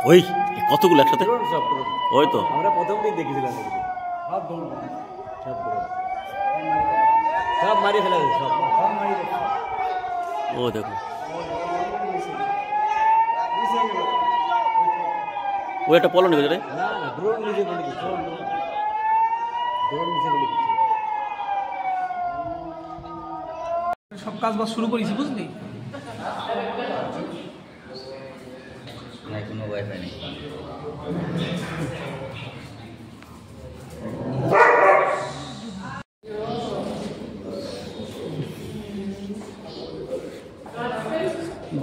ওই কতগুলো একসাথে সব ওই তো আমরা প্রথমতেই দেখেছিলাম সব সব মারি ফেলা সব ও দেখো ও একটা পলো নেবে রে না না ড্রোন নিজে বলে দিচ্ছে ড্রোন নিজে বলে দিচ্ছে সব কাজ বাজ শুরু করেছি বুঝলি না কোনো ওয়াইফাই নেই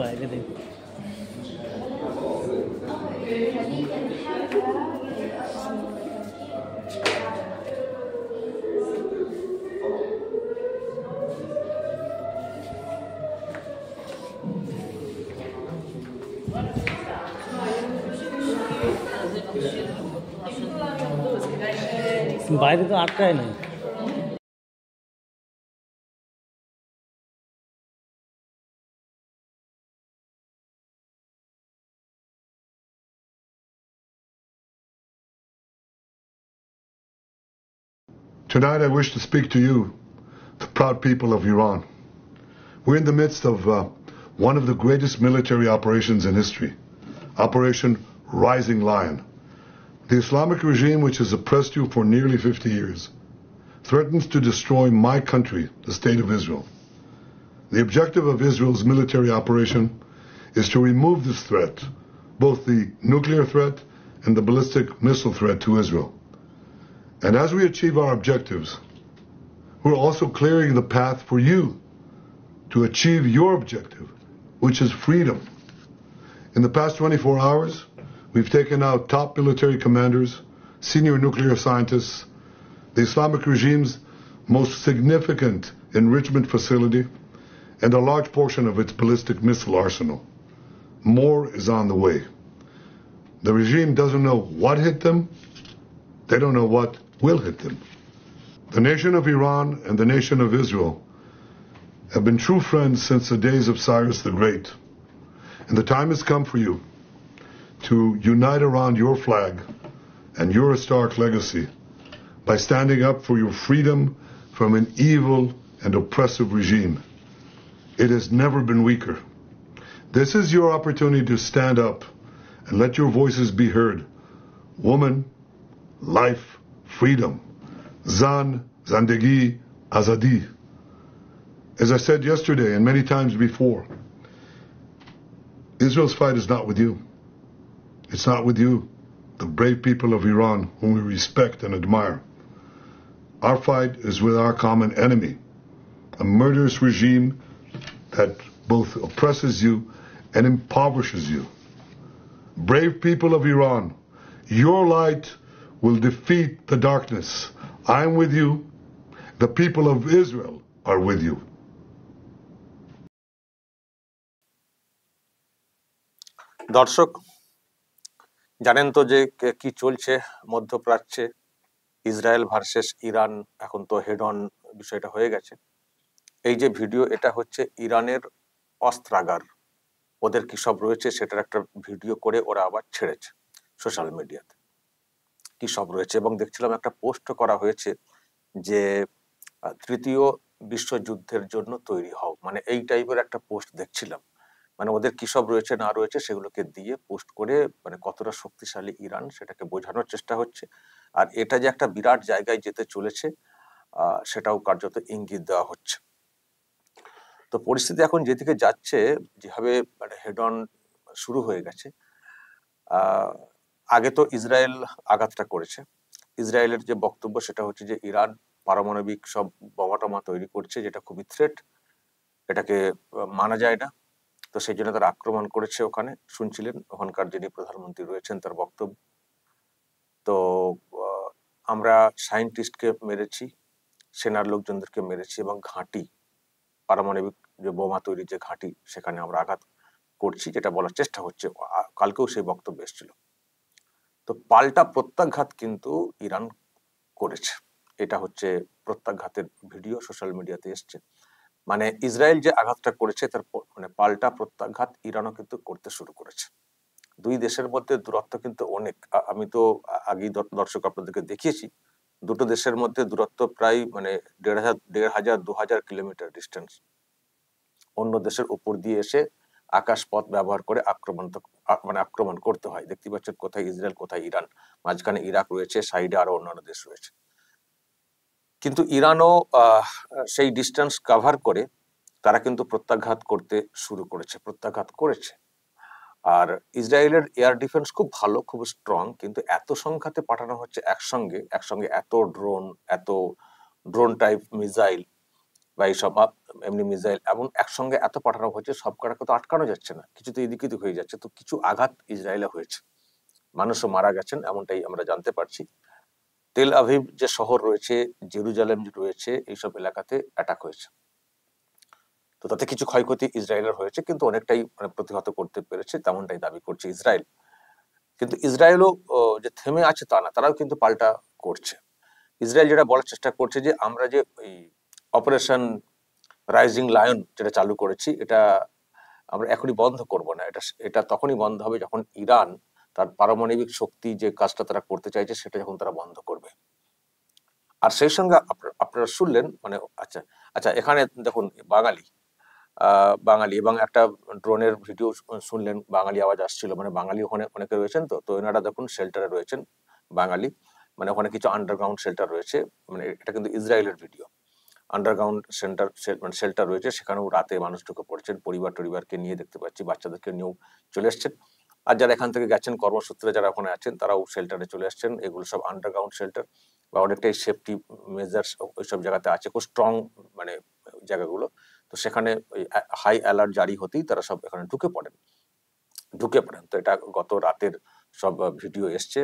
বাইরে দেখ বাইরে তো আটকায় নাই Tonight I wish to speak to you, the proud people of Iran. We're in the midst of one of the greatest military operations in history, Operation Rising Lion. The Islamic regime, which has oppressed you for nearly 50 years, threatens to destroy my country, the State of Israel. The objective of Israel's military operation is to remove this threat, both the nuclear threat and the ballistic missile threat to Israel. And as we achieve our objectives, we're also clearing the path for you to achieve your objective, which is freedom. In the past 24 hours, we've taken out top military commanders, senior nuclear scientists, the Islamic regime's most significant enrichment facility, and a large portion of its ballistic missile arsenal. More is on the way. The regime doesn't know what hit them. They don't know what will hit them. The nation of Iran and the nation of Israel have been true friends since the days of Cyrus the Great. And the time has come for you to unite around your flag and your historic legacy by standing up for your freedom from an evil and oppressive regime. It has never been weaker. This is your opportunity to stand up and let your voices be heard. Woman, life, freedom. Zan, Zandagi, Azadi. As I said yesterday and many times before, Israel's fight is not with you. It's not with you, the brave people of Iran whom we respect and admire. Our fight is with our common enemy, a murderous regime that both oppresses you and impoverishes you. Brave people of Iran, your light will defeat the darkness. I'm with you. The people of Israel are with you. দর্শক জানেন তো যে কি চলছে মধ্যপ্রাচ্যে, Israel versus Iran, এখন তো head on বিষয়টা হয়ে গেছে। এই যে ভিডিও, এটা হচ্ছে ইরানের অস্ত্রাগার, ওদের কি সব রয়েছে সেটার একটা ভিডিও করে ওরা আবার ছেড়েছে সোশ্যাল মিডিয়াতে, কি সব রয়েছে। এবং দেখছিলাম একটা পোস্ট করা হয়েছে যে তৃতীয় বিশ্বযুদ্ধের জন্য তৈরি হও, মানে এই টাইপের একটা পোস্ট দেখছিলাম। মানে ওদের কি সব রয়েছে না রয়েছে সেগুলোকে দিয়ে পোস্ট করে মানে কতটা শক্তিশালী ইরান সেটাকে বোঝানোর চেষ্টা হচ্ছে। আর এটা যে একটা বিরাট জায়গায় যেতে চলেছে সেটাও কার্যত ইঙ্গিত দেওয়া হচ্ছে। তো পরিস্থিতি এখন যেদিকে যাচ্ছে, যেভাবে মানে হেড অন শুরু হয়ে গেছে, আগে তো ইসরায়েল আঘাতটা করেছে। ইসরায়েলের যে বক্তব্য সেটা হচ্ছে যে ইরান পারমাণবিক সব বোমা টমা তৈরি করছে, যেটা খুবই থ্রেট, এটাকে মানা যায় না। তো সেই জন্য তারা আক্রমণ করেছে। ওখানে শুনছিলেন ওখানকার যিনি প্রধানমন্ত্রী রয়েছেন তার বক্তব্য। তো আমরা সায়েন্টিস্টকে মেরেছি, সেনার লোকজনদেরকে মেরেছি, এবং ঘাঁটি, পারমাণবিক যে বোমা তৈরির যে ঘাঁটি, সেখানে আমরা আঘাত করছি, যেটা বলার চেষ্টা হচ্ছে। কালকেও সেই বক্তব্য এসেছিল। তো পাল্টা প্রত্যাঘাত কিন্তু ইরান করেছে। এটা হচ্ছে প্রত্যাঘাতের ভিডিও সোশ্যাল মিডিয়াতে এসছে। মানে ইসরায়েল যে আঘাতটা করেছে তার মানে পাল্টা প্রত্যাঘাত ইরানও কিন্তু করতে শুরু করেছে। দুই দেশের মধ্যে দূরত্ব কিন্তু অনেক। আমি তো আগেই দর্শক আপনাদেরকে দেখিয়েছি, দুটো দেশের মধ্যে দূরত্ব প্রায় মানে 1,500 কিলোমিটার ডিস্টেন্স। অন্য দেশের উপর দিয়ে এসে আকাশ পথ ব্যবহার করে আক্রমণ করতে হয়। দেখতে পাচ্ছেন কোথায় ইসরায়েল, কোথায় ইরান, মাঝখানে ইরাক রয়েছে, সাইডে আরো অন্যান্য দেশ রয়েছে। কিন্তু ইরানও সেই ডিস্টেন্স কভার করে তারা কিন্তু প্রত্যাঘাত করেছে। আর ইসরায়েলের এয়ার ডিফেন্স খুব ভালো, খুব স্ট্রং, কিন্তু এত সংখ্যাতে পাঠানো হচ্ছে একসঙ্গে এত ড্রোন টাইপ মিসাইল বা এইসব এমনি মিসাইল, এবং একসঙ্গে এত পাঠানো হচ্ছে, সব কটাকে তো আটকানো যাচ্ছে না, কিছু তো এদিক ওদিক হয়ে যাচ্ছে। তো কিছু আঘাত ইসরায়েলে হয়েছে, মানুষও মারা গেছেন, এমনটাই আমরা জানতে পারছি। তেল আভিভ যে শহর রয়েছে, জেরুজালেম রয়েছে, এইসব এলাকাতে অ্যাটাক হয়েছে। তো তাতে কিছু ক্ষয়ক্ষতি ইসরায়েলের হয়েছে, কিন্তু অনেকটাই প্রতিহত করতে পেরেছে, তেমনটাই দাবি করছে ইসরায়েল। কিন্তু ইসরায়েলও যে থেমে আছে তা না, তারাও কিন্তু পাল্টা করছে। ইসরায়েল যেটা বলার চেষ্টা করছে যে আমরা যে এই অপারেশন রাইজিং লায়ন যেটা চালু করেছি, এটা আমরা এখনই বন্ধ করব না, এটা তখনই বন্ধ হবে যখন ইরান তার পারমাণবিক শক্তি যে কাজটা তারা করতে চাইছে সেটা যখন তারা বন্ধ করবে। আর সেই সঙ্গে আপনারা শুনলেন আচ্ছা এখানে দেখুন বাঙালি এবং একটা ড্রোনের ভিডিও শুনলেন, বাঙালি আওয়াজ আসছিল, মানে বাঙালি ওখানে অনেকে রয়েছেন। তো এনারা দেখুন শেল্টারে রয়েছেন বাঙালি, মানে ওখানে কিছু আন্ডারগ্রাউন্ড শেল্টার রয়েছে, মানে এটা কিন্তু ইসরায়েলের ভিডিও। আন্ডারগ্রাউন্ড শেল্টার রয়েছে, সেখানেও রাতে মানুষ ঢুকে পড়ছেন, পরিবারকে নিয়ে দেখতে পাচ্ছি, বাচ্চাদেরকে নিয়েও চলে এসছেন। আর যারা এখান থেকে গেছেন কর্মসূত্রে, যারা ওখানে আছেন, তারাও শেল্টারে চলে আসছেন। এগুলো সব আন্ডারগ্রাউন্ড শেল্টার বা অনেকটাই সেফটি মেজার্স ওইসব জায়গাতে আছে, খুব স্ট্রং মানে জায়গাগুলো। তো সেখানে হাই অ্যালার্ট জারি হতেই তারা সব এখানে ঢুকে পড়েন। তো এটা গত রাতের সব ভিডিও এসছে,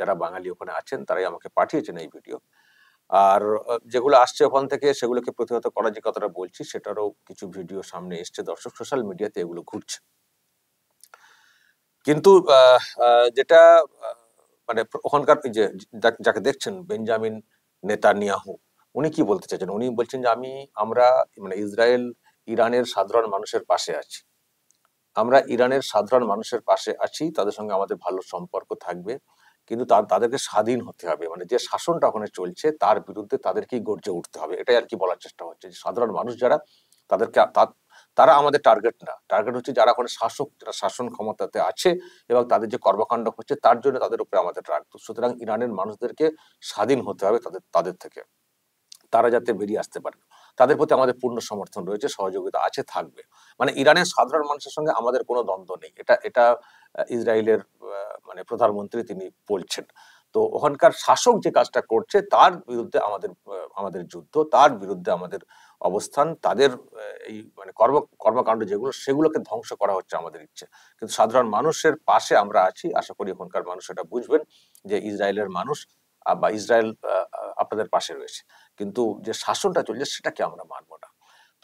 যারা বাঙালি ওখানে আছেন তারাই আমাকে পাঠিয়েছেন এই ভিডিও। আর যেগুলো আসছে ওখান থেকে সেগুলোকে প্রতিহত করা যে কথাটা বলছি, সেটারও কিছু ভিডিও সামনে এসছে দর্শক, সোশ্যাল মিডিয়াতে এগুলো ঘুরছে। কিন্তু যেটা মানে ওখানকার যে যাকে দেখছেন বেঞ্জামিন নেতানিয়াহু, উনি কি বলতে চাইছেন? উনি বলছেন যে আমরা মানে ইসরায়েল ইরানের সাধারণ মানুষের পাশে আছি, তাদের সঙ্গে আমাদের ভালো সম্পর্ক থাকবে, কিন্তু তাদেরকে স্বাধীন হতে হবে, মানে যে শাসনটা ওখানে চলছে তার বিরুদ্ধে তাদেরকেই গর্জে উঠতে হবে, এটাই আর কি বলার চেষ্টা হচ্ছে। সাধারণ মানুষ যারা, তারা আমাদের টার্গেট না, টার্গেট হচ্ছে যারা ওখানে যারা শাসন ক্ষমতাতে আছে এবং তাদের যে কর্মকাণ্ড হচ্ছে তার জন্য তাদের উপরে আমাদের রাগ। সুতরাং ইরানের মানুষদেরকে স্বাধীন হতে হবে তাদের থেকে, তারা যাতে বেরিয়ে আসতে পারে, তাদের প্রতি আমাদের পূর্ণ সমর্থন রয়েছে, সহযোগিতা আছে, থাকবে। মানে ইরানের সাধারণ মানুষের সঙ্গে আমাদের কোনো দ্বন্দ্ব নেই, এটা ইসরায়েলের মানে প্রধানমন্ত্রী তিনি বলছেন। তো ওখানকার শাসক যে কাজটা করছে তার বিরুদ্ধে আমাদের যুদ্ধ, তার বিরুদ্ধে আমাদের অবস্থান, তাদের এই মানে কর্মকাণ্ড সেগুলোকে ধ্বংস করা হচ্ছে আমাদের ইচ্ছে। কিন্তু সাধারণ মানুষের পাশে আমরা আছি, আশা করি ওখানকার মানুষ এটা বুঝবেন যে ইসরায়েলের মানুষ বা ইসরায়েল আপনাদের পাশে রয়েছে, কিন্তু যে শাসনটা চলছে সেটাকে আমরা মানব না।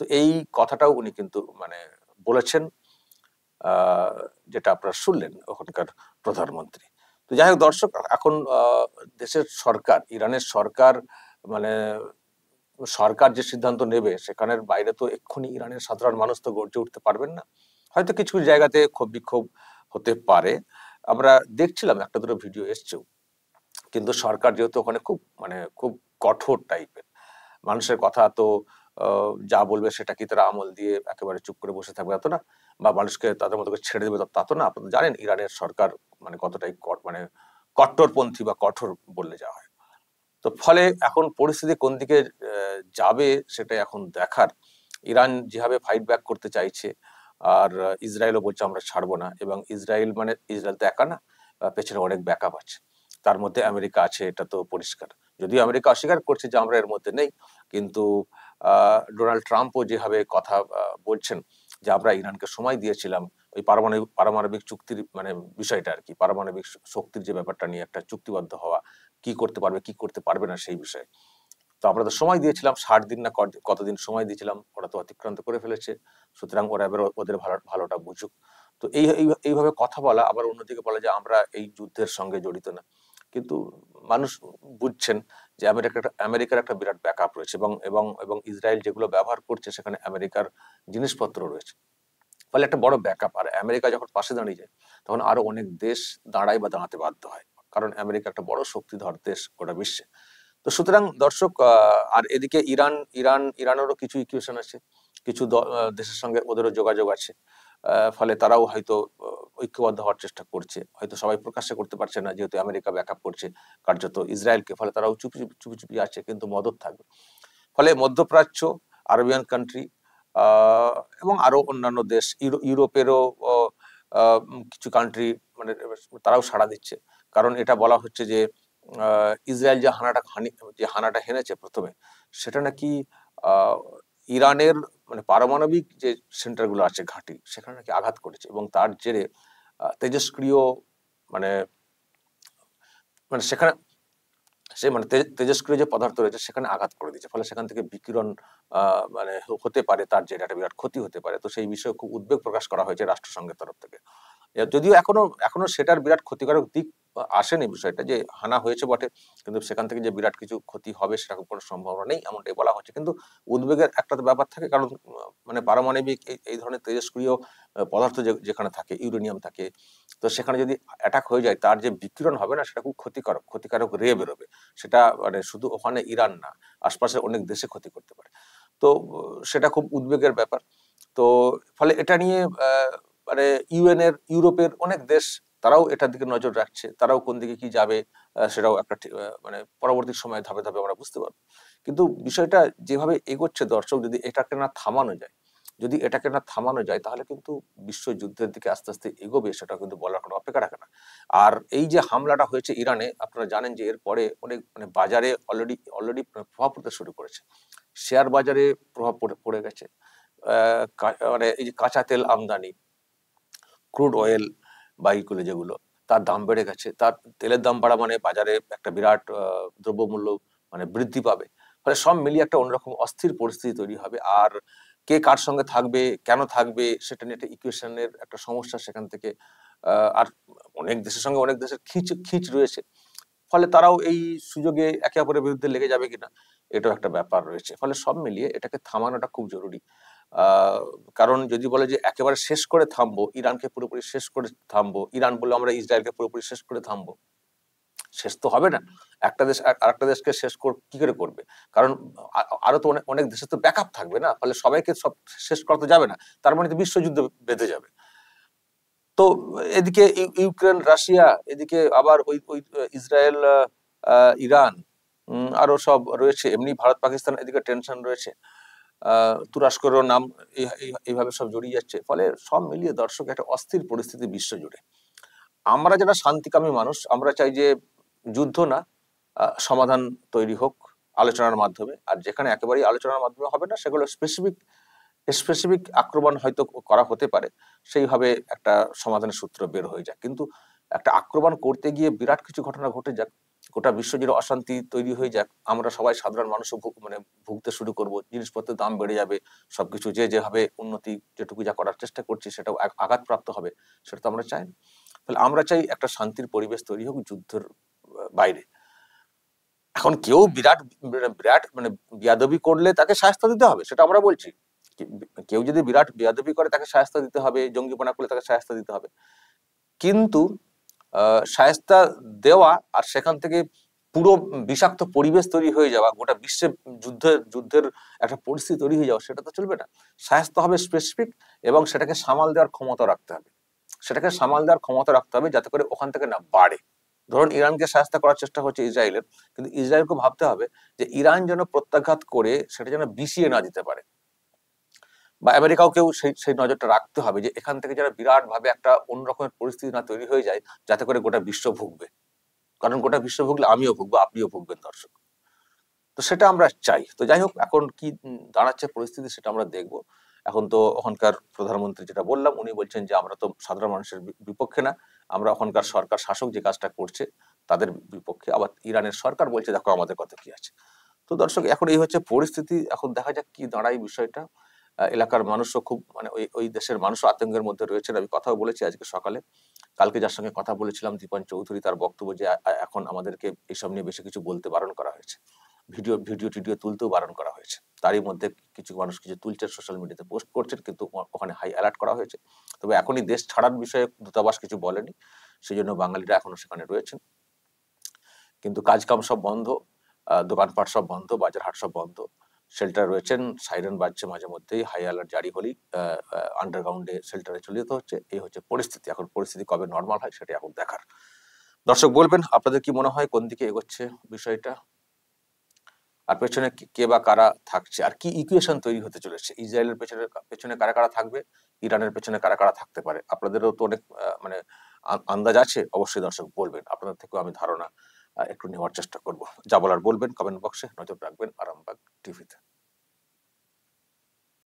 তো এই কথাটাও উনি কিন্তু মানে বলেছেন, যেটা আপনারা শুনলেন ওখানকার প্রধানমন্ত্রী। তো যাই হোক দর্শক, এখন দেশের সরকার, ইরানের সরকার মানে সরকার যে সিদ্ধান্ত নেবে সেখানের বাইরে তো এক্ষুনি ইরানের সাধারণ মানুষ তো গর্জে উঠতে পারবেন না, হয়তো কিছু জায়গাতে ক্ষোভ বিক্ষোভ হতে পারে। আমরা দেখছিলাম একটা দুটো ভিডিও এসছেও, কিন্তু সরকার যেহেতু ওখানে খুব কঠোর টাইপের, মানুষের কথা তো যা বলবে সেটা কি তারা আমল দিয়ে একেবারে চুপ করে বসে থাকবে তা তো না, বা মানুষকে তাদের মতো ছেড়ে দেবে তা তো না। আপনারা জানেন ইরানের সরকার মানে কতটাই মানে কট্টরপন্থী বা কঠোর বললে যা হয়। তো ফলে এখন পরিস্থিতি কোন দিকে যাবে সেটা এখন দেখার। ইরান যেভাবে ফাইট ব্যাক করতে চাইছে, আর ইসরায়েলও বলছে আমরা ছাড়বো না, এবং ইসরায়েল তো একা না, পেছনে অনেক ব্যাকআপ আছে, তার মধ্যে আমেরিকা আছে, এটা তো পরিষ্কার। যদিও আমেরিকা অস্বীকার করছে যে আমরা এর মধ্যে নেই, কিন্তু ডোনাল্ড ট্রাম্পও যেভাবে কথা বলছেন যে আমরা ইরানকে সময় দিয়েছিলাম ওই পারমাণবিক চুক্তির মানে বিষয়টা আর কি, পারমাণবিক শক্তির যে ব্যাপারটা নিয়ে একটা চুক্তিবদ্ধ হওয়া, কি করতে পারবে কি করতে পারবে না সেই বিষয়ে। তো আমরা তো সময় দিয়েছিলাম 60 দিন না কতদিন সময় দিয়েছিলাম, ওরা তো অতিক্রান্ত করে ফেলেছে, সুতরাং ওরা এবার ওদের ভালোটা বুঝুক। তো এইভাবে কথা বলা, আবার অন্যদিকে বলা যে আমরা এই যুদ্ধের সঙ্গে জড়িত না, কিন্তু মানুষ বুঝছেন যে আমেরিকার একটা বিরাট ব্যাকআপ রয়েছে, এবং ইসরায়েল যেগুলো ব্যবহার করছে সেখানে আমেরিকার জিনিসপত্র রয়েছে। ফলে একটা বড় ব্যাকআপ। আর আমেরিকা যখন পাশে দাঁড়িয়ে যায় তখন আরো অনেক দেশ দাঁড়ায় বা দাঁড়াতে বাধ্য হয়, কারণ আমেরিকা একটা বড় শক্তিধর দেশ গোটা বিশ্বে। তো সুতরাং দর্শক, আর এদিকে ইরানেরও কিছু ইকুয়েশন আছে, কিছু দেশের সঙ্গে ওদেরও যোগাযোগ আছে। ফলে তারাও হয়তো ঐক্যবদ্ধ হওয়ার চেষ্টা করছে, হয়তো সবাই প্রকাশ্যে করতে পারছে না যেহেতু আমেরিকা ব্যাকআপ করছে কার্যত ইসরায়েলকে, ফলে তারাও চুপি চুপি চুপি চুপি আছে, কিন্তু মদত থাকবে। ফলে মধ্যপ্রাচ্য, আরবিয়ান কান্ট্রি এবং আরো অন্যান্য দেশ, ইউরোপেরও কিছু কান্ট্রি মানে তারাও সাড়া দিচ্ছে, কারণ এটা বলা হচ্ছে যে ইসরায়েল যে হানাটা হেনেছে প্রথমে, সেটা নাকি ইরানের মানে পারমাণবিক যে সেন্টারগুলো আছে, ঘাঁটি, সেখানে নাকি আঘাত করেছে, এবং তার জেরে তেজস্ক্রিয় মানে মানে সেখানে মানে তেজস্ক্রিয় যে পদার্থ রয়েছে সেখানে আঘাত করে দিয়েছে, ফলে সেখান থেকে বিকিরণ মানে হতে পারে, তার জেরে একটা বিরাট ক্ষতি হতে পারে। তো সেই বিষয়ে খুব উদ্বেগ প্রকাশ করা হয়েছে রাষ্ট্রসংঘের তরফ থেকে। যদিও এখনো সেটার বিরাট ক্ষতিকারক দিক আসেনি, বিষয়টা যে হানা হয়েছে বটে, কিন্তু সেখান থেকে যে বিরাট কিছু ক্ষতি হবে সেরকম কোনো সম্ভাবনা নেই, এমনটাই বলা হচ্ছে। কিন্তু উদ্বেগের একটা ব্যাপার থাকে, কারণ মানে পারমাণবিক এই ধরনের তেজস্ক্রিয় পদার্থ যেখানে থাকে, ইউরেনিয়াম থাকে, তো সেখানে যদি অ্যাটাক হয়ে যায় তার যে বিকিরণ হবে না, সেটা খুব ক্ষতিকারক রে বেরোবে। সেটা মানে শুধু ওখানে ইরান না, আশপাশের অনেক দেশে ক্ষতি করতে পারে। তো সেটা খুব উদ্বেগের ব্যাপার। তো ফলে এটা নিয়ে মানে ইউরোপের অনেক দেশ তারাও এটার দিকে নজর রাখছে, তারাও কোন দিকে কি যাবে সেটাও একটা মানে পরবর্তী সময়ে ধাপে ধাপে আমরা বুঝতে পারবো। কিন্তু বিষয়টা যেভাবে এগোচ্ছে দর্শক, যদি এটাকে না থামানো যায় তাহলে কিন্তু বিশ্বযুদ্ধের দিকে আস্তে আস্তে এগোবে, সেটা কিন্তু বলার কোনো অপেক্ষা রাখে না। আর এই যে হামলাটা হয়েছে ইরানে, আপনারা জানেন যে এরপরে অনেক মানে বাজারে অলরেডি প্রভাব পড়তে শুরু করেছে, শেয়ার বাজারে প্রভাব পড়ে গেছে। মানে এই যে কাঁচা তেল আমদানি, ক্রুড অয়েল বাইকগুলো যেগুলো, তার দাম বেড়ে গেছে। তার তেলের দাম বাড়া মানে বাজারে একটা বিরাট দ্রব্যমূল্য মানে বৃদ্ধি পাবে। ফলে সব মিলিয়ে একটা অন্যরকম অস্থির পরিস্থিতি তৈরি হবে। আর কে কার সঙ্গে থাকবে, কেন থাকবে, সেটা নিয়ে একটা ইকুয়েশনের একটা সমস্যা সেখান থেকে। আর অনেক দেশের সঙ্গে অনেক দেশের খিঁচ রয়েছে, ফলে তারাও এই সুযোগে একে অপরের বিরুদ্ধে লেগে যাবে কিনা, এটাও একটা ব্যাপার রয়েছে। ফলে সব মিলিয়ে এটাকে থামানোটা খুব জরুরি। কারণ যদি বলে যে একেবারে শেষ করে থামবো, ইরানকে পুরোপুরি শেষ করে থামবো, ইরান বলে আমরা ইসরায়েলকে পুরোপুরি শেষ করে থামবো, শেষ তো হবে না। একটা দেশ আরেকটা দেশকে শেষ কি করে করবে? কারণ আরো তো অনেক দেশে তো ব্যাকআপ থাকবে না, ফলে সবাইকে সব শেষ করা তো যাবে না, তার মানে তো বিশ্বযুদ্ধ বেঁধে যাবে। তো এদিকে ইউক্রেন, রাশিয়া, এদিকে আবার ওই ইসরায়েল, ইরান, আরো সব রয়েছে, এমনি ভারত পাকিস্তান এদিকে টেনশন রয়েছে, তুরস্কেরও নাম এইভাবে সব জড়িয়ে যাচ্ছে। ফলে সব মিলিয়ে দর্শক একটা অস্থির পরিস্থিতি বিশ্ব জুড়ে। আমরা যারা শান্তিকামী মানুষ, আমরা চাই যে যুদ্ধ না, সমাধান তৈরি হোক আলোচনার মাধ্যমে। আর যেখানে একেবারেই আলোচনার মাধ্যমে হবে না, সেগুলো স্পেসিফিক আক্রমণ হয়তো করা হতে পারে, সেইভাবে একটা সমাধানের সূত্র বের হয়ে যায়। কিন্তু একটা আক্রমণ করতে গিয়ে বিরাট কিছু ঘটনা ঘটে যাক, গোটা বিশ্বজুড়ে অশান্তি তৈরি হয়ে যাক, আমরা সবাই সাধারণ মানুষও মানে ভুগতে শুরু করব, জিনিসপত্রের দাম বেড়ে যাবে, সবকিছু যেভাবে উন্নতি যেটুকু যা করার চেষ্টা করছি সেটাও আঘাতপ্রাপ্ত হবে, সেটা তো আমরা চাই না। তাহলে আমরা চাই একটা শান্তির পরিবেশ তৈরি হোক যুদ্ধের বাইরে। এখন কেউ বিরাট মানে বিয়াদবি করলে তাকে শাস্তি দিতে হবে, সেটা আমরা বলছি। কেউ যদি বিরাট বিয়াদবি করে তাকে শাস্তি দিতে হবে, জঙ্গিপনা করলে তাকে শাস্তি দিতে হবে। কিন্তু শায়েস্তা দেওয়া আর সেখান থেকে পুরো বিষাক্ত পরিবেশ তৈরি হয়ে যাওয়া, গোটা বিশ্বে যুদ্ধের একটা পরিস্থিতি তৈরি হয়ে যাওয়া, সেটা তো চলবে না। শায়েস্তা হবে স্পেসিফিক, এবং সেটাকে সামাল দেওয়ার ক্ষমতা রাখতে হবে, যাতে করে ওখান থেকে না বাড়ে। ধরুন ইরানকে শায়েস্তা করার চেষ্টা হচ্ছে ইসরায়েলের, কিন্তু ইসরায়েলকে ভাবতে হবে যে ইরান যেন প্রত্যাঘাত করে সেটা যেন বিষিয়ে না দিতে পারে, বা আমেরিকাকেও সেই নজরটা রাখতে হবে যে এখান থেকে যেন বিরাট ভাবে একটা অন্যরকমের পরিস্থিতি না তৈরি হয়ে যায়, যাতে করে গোটা বিশ্ব ভুগবে। কারণ গোটা বিশ্ব ভুগলে আমিও ভুগবো, আপনিও ভুগবেন দর্শক। তো সেটা আমরা চাই। তো যাই হোক, এখন কি দাঁড়াচ্ছে পরিস্থিতি সেটা আমরা দেখবো। এখন তো ওখানকার প্রধানমন্ত্রী যেটা বললাম, উনি বলছেন যে আমরা তো সাধারণ মানুষের বিপক্ষে না, আমরা ওখানকার সরকার শাসক যে কাজটা করছে তাদের বিপক্ষে। আবার ইরানের সরকার বলছে দেখো আমাদের কথা কি আছে। তো দর্শক, এখন এই হচ্ছে পরিস্থিতি। এখন দেখা যাক কি দাঁড়ায় বিষয়টা। এলাকার মানুষও খুব মানে ওই দেশের মানুষও আতঙ্কের মধ্যে রয়েছেন। আমি কথাও বলেছি আজকে সকালে, কালকে যার সঙ্গে কথা বলেছিলাম দীপান চৌধুরী, তার বক্তব্য যে এখন আমাদেরকে এইসব নিয়ে বেশি কিছু বলতে বারণ করা হয়েছে, ভিডিও টিডিও তুলতেও বারণ করা হয়েছে। তারই মধ্যে কিছু মানুষ কিছু তুলছেন, সোশ্যাল মিডিয়াতে পোস্ট করছেন, কিন্তু ওখানে হাই অ্যালার্ট করা হয়েছে। তবে এখনই দেশ ছাড়ার বিষয়ে দূতাবাস কিছু বলেনি, সেই জন্য বাঙালিরা এখনো সেখানে রয়েছেন। কিন্তু কাজকাম সব বন্ধ, দোকানপাট সব বন্ধ, বাজার হাট সব বন্ধ, শেল্টার রয়েছেন, সাইরেন বাজছে মাঝে মধ্যেই, হাই অ্যালার্ট জারি হলেই আন্ডারগ্রাউন্ডে শেল্টারে চলে যেতে হচ্ছে। এই হচ্ছে পরিস্থিতি। এখন পরিস্থিতি কবে নর্মাল হয় সেটা এখন দেখার। দর্শক বলবেন আপনাদের কি মনে হয়, কোন দিকে এগোচ্ছে বিষয়টা, আর পেছনে কে বা কারা থাকছে, আর কি ইকুয়েশন তৈরি হতে চলেছে, ইসরায়েলের পেছনে কারা কারা থাকবে, ইরানের পেছনে কারা কারা থাকতে পারে। আপনাদেরও তো অনেক মানে আন্দাজ আছে, অবশ্যই দর্শক বলবেন। আপনাদের থেকেও আমি ধারণা একটু নেওয়ার চেষ্টা করব। যা বলার বলবেন কমেন্ট বক্সে, নজর রাখবেন আরামবাগ টিভিতে।